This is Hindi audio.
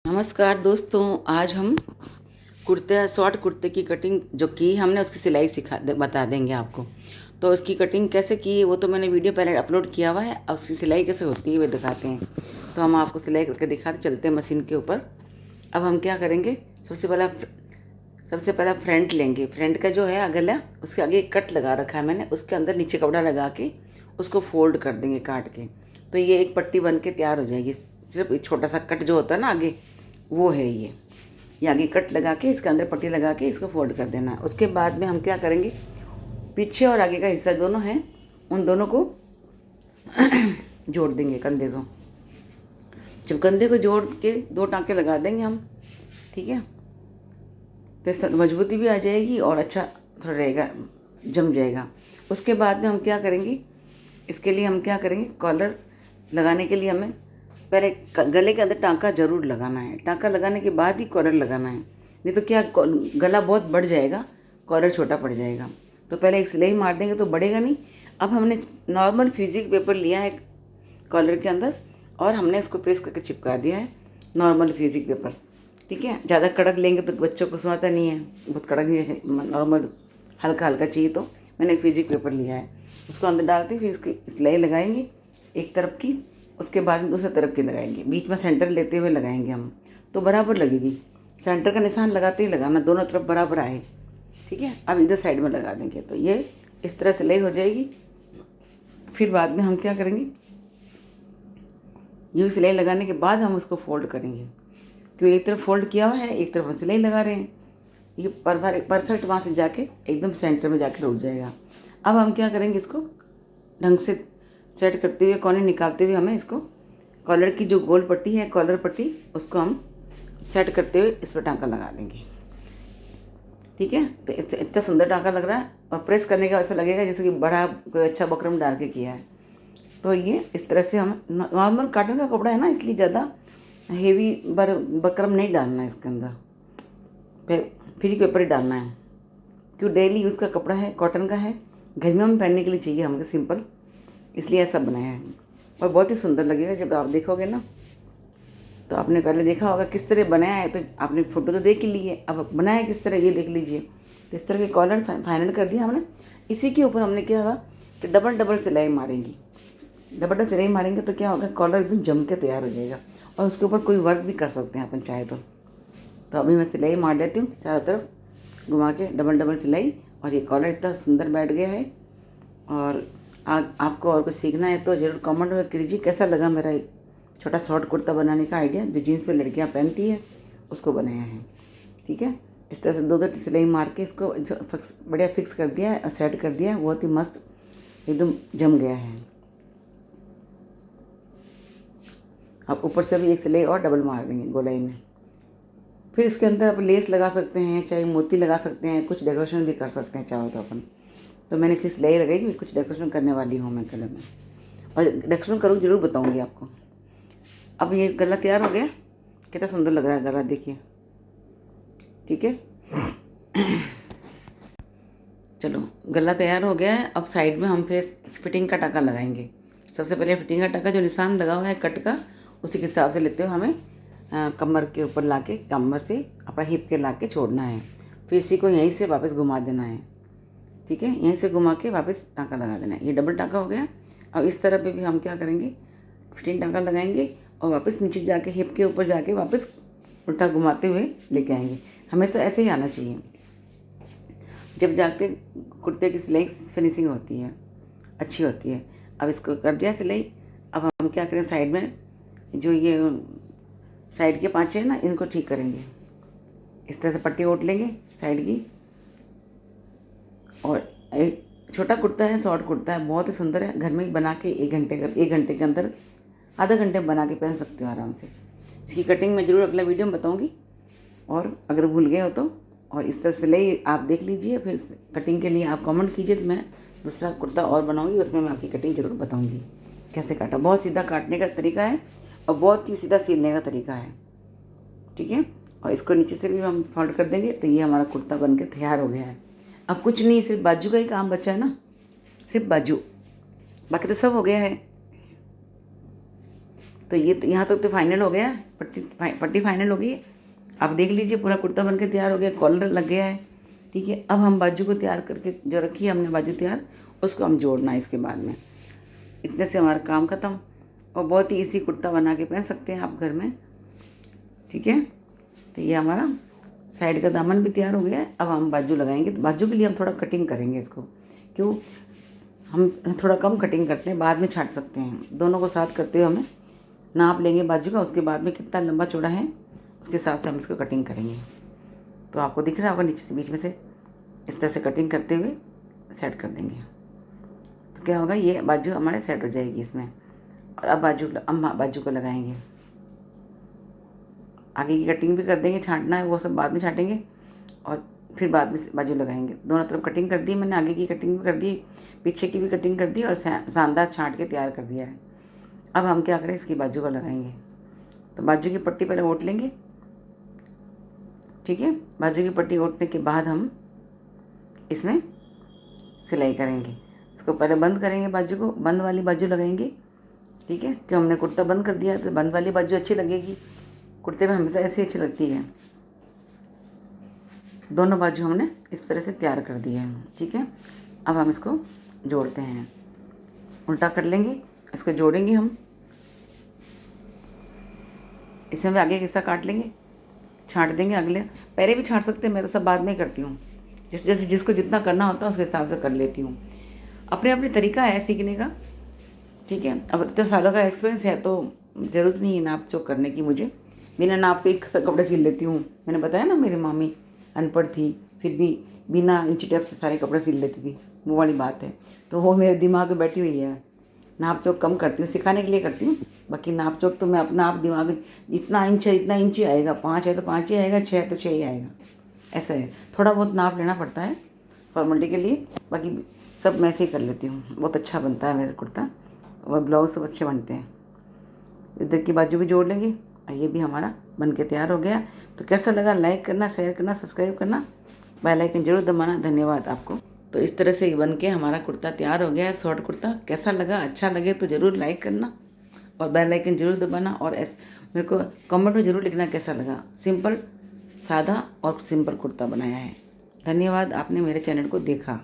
नमस्कार दोस्तों, आज हम शॉर्ट कुर्ते की कटिंग जो की हमने उसकी सिलाई बता देंगे आपको। तो उसकी कटिंग कैसे की है वो तो मैंने वीडियो पहले अपलोड किया हुआ है, और उसकी सिलाई कैसे होती है वो दिखाते हैं। तो हम आपको सिलाई करके दिखाते चलते हैं मशीन के ऊपर। अब हम क्या करेंगे, सबसे पहला फ्रंट लेंगे। फ्रंट का जो है गला, उसके आगे एक कट लगा रखा है मैंने, उसके अंदर नीचे कपड़ा लगा के उसको फोल्ड कर देंगे काट के। तो ये एक पट्टी बन के तैयार हो जाएगी। सिर्फ एक छोटा सा कट जो होता है ना आगे, वो है ये आगे कट लगा के इसके अंदर पट्टी लगा के इसको फोल्ड कर देना है। उसके बाद में हम क्या करेंगे, पीछे और आगे का हिस्सा दोनों हैं, उन दोनों को जोड़ देंगे कंधे को। जब कंधे को जोड़ के दो टाँके लगा देंगे हम, ठीक है, तो इस मजबूती भी आ जाएगी और अच्छा थोड़ा रहेगा, जम जाएगा। उसके बाद में हम क्या करेंगे, इसके लिए हम क्या करेंगे, कॉलर लगाने के लिए हमें पहले गले के अंदर टाँका ज़रूर लगाना है। टाँका लगाने के बाद ही कॉलर लगाना है, नहीं तो क्या गला बहुत बढ़ जाएगा, कॉलर छोटा पड़ जाएगा। तो पहले एक सिलाई मार देंगे तो बढ़ेगा नहीं। अब हमने नॉर्मल फिजिक पेपर लिया है कॉलर के अंदर, और हमने उसको प्रेस करके चिपका दिया है, नॉर्मल फिजिक पेपर, ठीक है। ज़्यादा कड़क लेंगे तो बच्चों को सुहाता नहीं है, बहुत कड़क नहीं है, नॉर्मल हल्का हल्का चाहिए। तो मैंने फिजिक पेपर लिया है, उसको अंदर डालते फिर इसकी सिलाई लगाएंगे एक तरफ की, उसके बाद में दूसरी तरफ की लगाएंगे, बीच में सेंटर लेते हुए लगाएंगे हम, तो बराबर लगेगी। सेंटर का निशान लगाते ही लगाना, दोनों तरफ बराबर आए, ठीक है। अब इधर साइड में लगा देंगे तो ये इस तरह सिलाई हो जाएगी। फिर बाद में हम क्या करेंगे, यूँ सिलाई लगाने के बाद हम उसको फोल्ड करेंगे, क्योंकि एक तरफ फोल्ड किया हुआ है, एक तरफ हम सिलाई लगा रहे हैं। ये परफेक्ट वहाँ से जाके एकदम सेंटर में जाके रुक जाएगा। अब हम क्या करेंगे, इसको ढंग से सेट करते हुए, कोने निकालते हुए हमें इसको कॉलर की जो गोल पट्टी है, कॉलर पट्टी, उसको हम सेट करते हुए इस पर टाँका लगा देंगे, ठीक है। तो इससे इतना सुंदर टाँका लग रहा है, और प्रेस करने का ऐसा लगेगा जैसे कि बड़ा कोई अच्छा बकरम डाल के किया है। तो ये इस तरह से हम, नॉर्मल कॉटन का कपड़ा है ना, इसलिए ज़्यादा हेवी बकरम नहीं डालना है इसके अंदर, फिजिक पेपर ही डालना है, क्यों डेली यूज़ का कपड़ा है, कॉटन का है, गर्मियों में पहनने के लिए चाहिए हमको सिंपल, इसलिए ऐसा बनाया है। और बहुत ही सुंदर लगेगा जब आप देखोगे ना। तो आपने पहले देखा होगा किस तरह बनाया है, तो आपने फ़ोटो तो देख ही ली है, अब बनाया किस तरह ये देख लीजिए। तो इस तरह के कॉलर फाइनल कर दिया हमने। इसी के ऊपर हमने क्या होगा कि डबल सिलाई मारेंगी। डबल सिलाई मारेंगे तो क्या होगा, कॉलर एकदम जम के तैयार हो जाएगा, और उसके ऊपर कोई वर्क भी कर सकते हैं अपन चाहे तो। अभी मैं सिलाई मार लेती हूँ चारों तरफ घुमा के, डबल सिलाई, और ये कॉलर इतना सुंदर बैठ गया है। और आपको और कुछ सीखना है तो ज़रूर कमेंट में कीजिए कैसा लगा मेरा एक छोटा शॉर्ट कुर्ता बनाने का आइडिया, जो जीन्स पे लड़कियां पहनती है उसको बनाया है, ठीक है। इस तरह से दो सिलाई मार के इसको बढ़िया फिक्स कर दिया है और सेट कर दिया है, बहुत ही मस्त एकदम जम गया है। अब ऊपर से भी एक सिलाई और डबल मार देंगे गोलाई में। फिर इसके अंदर आप लेस लगा सकते हैं, चाहे मोती लगा सकते हैं, कुछ डेकोरेशन भी कर सकते हैं चाहो तो अपन। तो मैंने इसकी सिलाई लगाई, कुछ डेकोरेशन करने वाली हूँ मैं गले में, और डेकोरेशन करूँ ज़रूर बताऊँगी आपको। अब ये गला तैयार हो गया, कितना सुंदर लग रहा है गला, देखिए, ठीक है। चलो गला तैयार हो गया है। अब साइड में हम फिर फिटिंग का टाँका लगाएंगे। सबसे पहले फिटिंग का टाँका जो निशान लगा हुआ है कट का, उसी के हिसाब से लेते हुए हमें कमर के ऊपर ला के, कमर से अपना हिप के ला के छोड़ना है। फिर इसी को यहीं से वापस घुमा देना है, ठीक है, यहीं से घुमा के वापस टाँका लगा देना है। ये डबल टाँका हो गया। अब इस तरफ पे भी हम क्या करेंगे, फिटिंग टाँका लगाएंगे और वापस नीचे जाके हिप के ऊपर जाके वापस उल्टा घुमाते हुए लेके आएंगे। हमेशा ऐसे ही आना चाहिए, जब जाके कुर्ते की सिलाई फिनिशिंग होती है, अच्छी होती है। अब इसको कर दिया सिलाई। अब हम क्या करें, साइड में जो ये साइड के पाँचे हैं ना, इनको ठीक करेंगे। इस तरह से पट्टी ओट लेंगे साइड की। और एक छोटा कुर्ता है, शॉर्ट कुर्ता है, बहुत ही सुंदर है। घर में ही बना के एक घंटे के अंदर, आधा घंटे में बना के पहन सकते हो आराम से। इसकी कटिंग मैं ज़रूर अगला वीडियो में बताऊंगी, और अगर भूल गए हो तो, और इस तरह सिलाई आप देख लीजिए। फिर कटिंग के लिए आप कमेंट कीजिए, तो मैं दूसरा कुर्ता और बनाऊंगी, उसमें मैं आपकी कटिंग ज़रूर बताऊंगी कैसे काटा। बहुत सीधा काटने का तरीका है और बहुत ही सीधा सिलने का तरीका है, ठीक है। और इसको नीचे से भी हम फोल्ड कर देंगे, तो ये हमारा कुर्ता बन के तैयार हो गया है। अब कुछ नहीं, सिर्फ बाजू का ही काम बचा है ना, सिर्फ बाजू, बाकी तो सब हो गया है। तो ये तो यहाँ तक तो फाइनल हो गया, पट्टी फाइनल हो गई। आप देख लीजिए पूरा कुर्ता बन के तैयार हो गया, कॉलर लग गया है। ठीक है, अब हम बाजू को तैयार करके जो रखी है हमने बाजू तैयार, उसको हम जोड़ना है इसके बाद में। इतने से हमारा काम ख़त्म। और बहुत ही इजी कुर्ता बना के पहन सकते हैं आप घर में। ठीक है, तो ये हमारा साइड का दामन भी तैयार हो गया है। अब हम बाजू लगाएंगे। तो बाजू के लिए हम थोड़ा कटिंग करेंगे इसको, क्यों हम थोड़ा कम कटिंग करते हैं, बाद में छाट सकते हैं। दोनों को साथ करते हुए हमें नाप लेंगे बाजू का, उसके बाद में कितना लंबा चौड़ा है उसके हिसाब से हम इसको कटिंग करेंगे। तो आपको दिख रहा होगा नीचे से बीच में से इस तरह से कटिंग करते हुए सेट कर देंगे। तो क्या होगा, ये बाजू हमारे सेट हो जाएगी इसमें। और अब बाजू को लगाएंगे। आगे की कटिंग भी कर देंगे, छांटना है वो सब बाद में छाटेंगे और फिर बाद में बाजू लगाएंगे। दोनों तरफ कटिंग कर दी मैंने, आगे की कटिंग भी कर दी, पीछे की भी कटिंग कर दी और शानदार छांट के तैयार कर दिया है। अब हम क्या करें, इसकी बाजू को लगाएंगे। तो बाजू की पट्टी पहले ओट लेंगे। ठीक है, बाजू की पट्टी ओटने के बाद हम इसमें सिलाई करेंगे। इसको पहले बंद करेंगे, बाजू को बंद वाली बाजू लगाएंगे। ठीक है, कि हमने कुर्ता बंद कर दिया तो बंद वाली बाजू अच्छी लगेगी, कुर्ते में हमेशा ऐसी अच्छी लगती है। दोनों बाजू हमने इस तरह से तैयार कर दिया है। ठीक है, अब हम इसको जोड़ते हैं, उल्टा कर लेंगे, इसको जोड़ेंगे हम। इसमें भी आगे हिस्सा काट लेंगे, छांट देंगे। अगले पहले भी छांट सकते हैं, मैं तो सब बाद में करती हूँ। जैसे जिसको जितना करना होता है उसके हिसाब से कर लेती हूँ। अपने अपने तरीका है सीखने का। ठीक है, अब इतने सालों का एक्सपीरियंस है तो ज़रूरत नहीं है नाप चोक करने की। मुझे बिना नाप से कपड़े सिल लेती हूँ। मैंने बताया ना मेरी मामी अनपढ़ थी, फिर भी बिना इंची टेप से सारे कपड़े सिल लेती थी, वो वाली बात है। तो वो मेरे दिमाग में बैठी हुई है। नाप चोक कम करती हूँ, सिखाने के लिए करती हूँ। बाकी नाप चोक तो मैं अपना आप दिमाग जितना इंच है इतना इंच ही आएगा, 5 है तो 5 ही आएगा, 6 है तो 6 ही आएगा, ऐसा है। थोड़ा बहुत नाप लेना पड़ता है फॉर्मेलिटी के लिए, बाकी सब मैं से ही कर लेती हूँ। बहुत अच्छा बनता है मेरा कुर्ता और ब्लाउज सब अच्छे बनते हैं। इधर की बाजू भी जोड़ लेंगे और ये भी हमारा बन के तैयार हो गया। तो कैसा लगा, लाइक करना, शेयर करना, सब्सक्राइब करना, बेल आइकन जरूर दबाना। धन्यवाद आपको। तो इस तरह से बन के हमारा कुर्ता तैयार हो गया है, शॉर्ट कुर्ता। कैसा लगा, अच्छा लगे तो ज़रूर लाइक करना और बेल आइकन जरूर दबाना। और मेरे को कमेंट में ज़रूर लिखना कैसा लगा। सिंपल, सादा और सिंपल कुर्ता बनाया है। धन्यवाद, आपने मेरे चैनल को देखा।